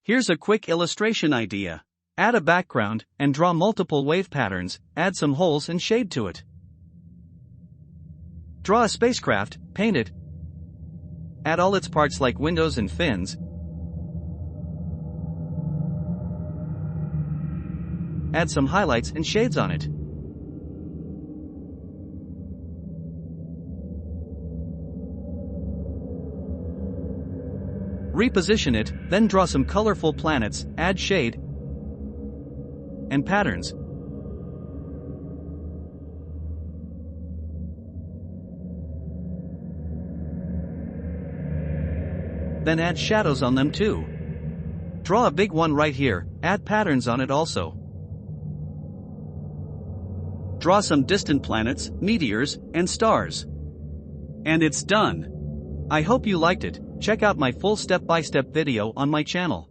Here's a quick illustration idea. Add a background and draw multiple wave patterns, add some holes and shade to it. Draw a spacecraft, paint it. Add all its parts like windows and fins. Add some highlights and shades on it. Reposition it, then draw some colorful planets, add shade and patterns. Then add shadows on them too. Draw a big one right here, add patterns on it also. Draw some distant planets, meteors, and stars. And it's done. I hope you liked it. Check out my full step-by-step video on my channel.